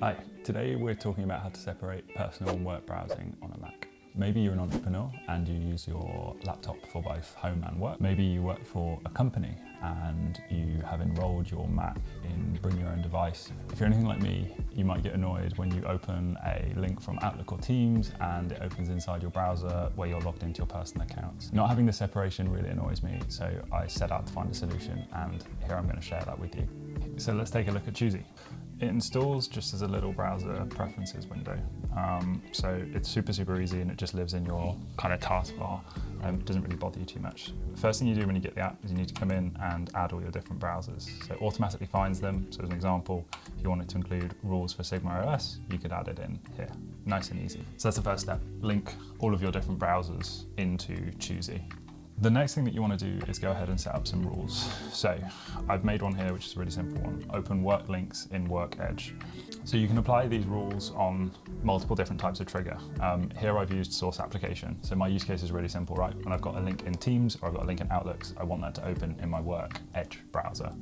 Hi, today we're talking about how to separate personal and work browsing on a Mac. Maybe you're an entrepreneur and you use your laptop for both home and work. Maybe you work for a company and you have enrolled your Mac in bring your own device. If you're anything like me, you might get annoyed when you open a link from Outlook or Teams and it opens inside your browser where you're logged into your personal accounts. Not having the separation really annoys me, so I set out to find a solution, and here I'm going to share that with you. So let's take a look at Choosy. It installs just as a little browser preferences window. So it's super easy, and it just lives in your kind of taskbar. It doesn't really bother you too much. The first thing you do when you get the app is you need to come in and add all your different browsers. So it automatically finds them. So as an example, if you wanted to include rules for Sigma OS, you could add it in here. Nice and easy. So that's the first step. Link all of your different browsers into Choosy. The next thing that you want to do is go ahead and set up some rules. So I've made one here, which is a really simple one. Open work links in Work Edge. So you can apply these rules on multiple different types of trigger. Here I've used source application. So my use case is really simple, right? When I've got a link in Teams or I've got a link in Outlooks, I want that to open in my Work Edge browser.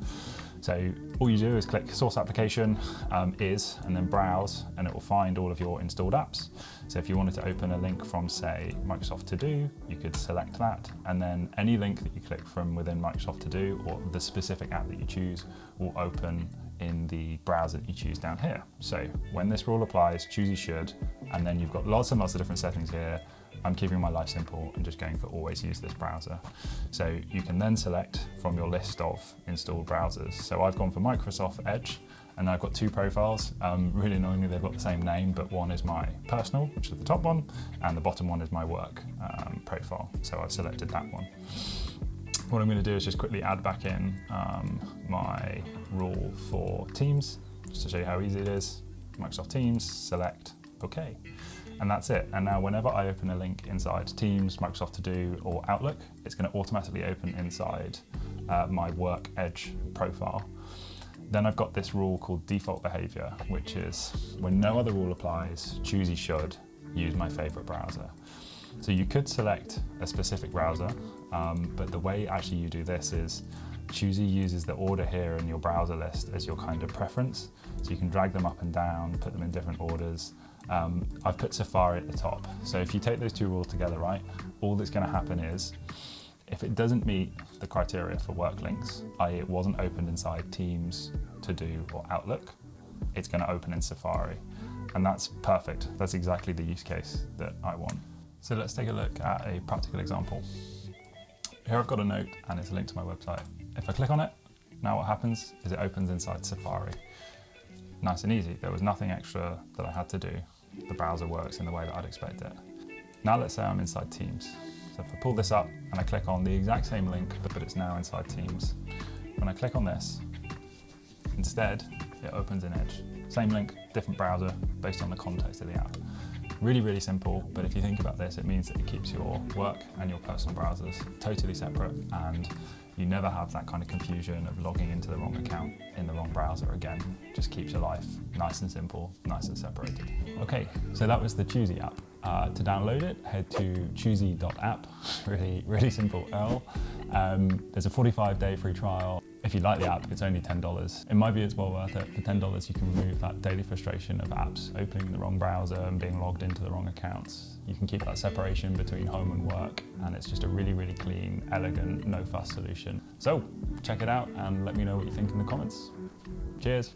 So all you do is click source application and then browse, and it will find all of your installed apps. So if you wanted to open a link from, say, Microsoft To Do, you could select that, and then any link that you click from within Microsoft To Do or the specific app that you choose will open in the browser that you choose down here. So when this rule applies, Choosy should, and then you've got lots and lots of different settings here. I'm keeping my life simple and just going for always use this browser. So you can then select from your list of installed browsers. So I've gone for Microsoft Edge, and I've got two profiles. Really annoyingly, they've got the same name, but one is my personal, which is the top one, and the bottom one is my work profile. So I've selected that one. What I'm going to do is just quickly add back in my rule for Teams, just to show you how easy it is. Microsoft Teams, select OK. And that's it. And now whenever I open a link inside Teams, Microsoft To Do, or Outlook, it's going to automatically open inside my Work Edge profile. Then I've got this rule called default behavior, which is when no other rule applies, Choosy should use my favorite browser. So you could select a specific browser, but the way actually you do this is Choosy uses the order here in your browser list as your kind of preference. So you can drag them up and down, put them in different orders. I've put Safari at the top. So if you take those two rules together, right, all that's going to happen is if it doesn't meet the criteria for work links, i.e. it wasn't opened inside Teams, To Do, or Outlook, it's going to open in Safari. And that's perfect. That's exactly the use case that I want. So let's take a look at a practical example. Here I've got a note and it's a link to my website. If I click on it, now what happens is it opens inside Safari. Nice and easy. There was nothing extra that I had to do. The browser works in the way that I'd expect it. Now let's say I'm inside Teams. So if I pull this up and I click on the exact same link, but it's now inside Teams. When I click on this, instead, it opens in Edge. Same link, different browser, based on the context of the app. Really simple, but if you think about this, it means that it keeps your work and your personal browsers totally separate, and you never have that kind of confusion of logging into the wrong account in the wrong browser again. Just keeps your life nice and simple, nice and separated. Okay, so that was the Choosy app. To download it, head to Choosy.app, really simple L. There's a 45-day free trial. If you like the app, it's only $10. In my view, it's well worth it. For $10, you can remove that daily frustration of apps opening the wrong browser and being logged into the wrong accounts. You can keep that separation between home and work, and it's just a really clean, elegant, no-fuss solution. So check it out and let me know what you think in the comments. Cheers.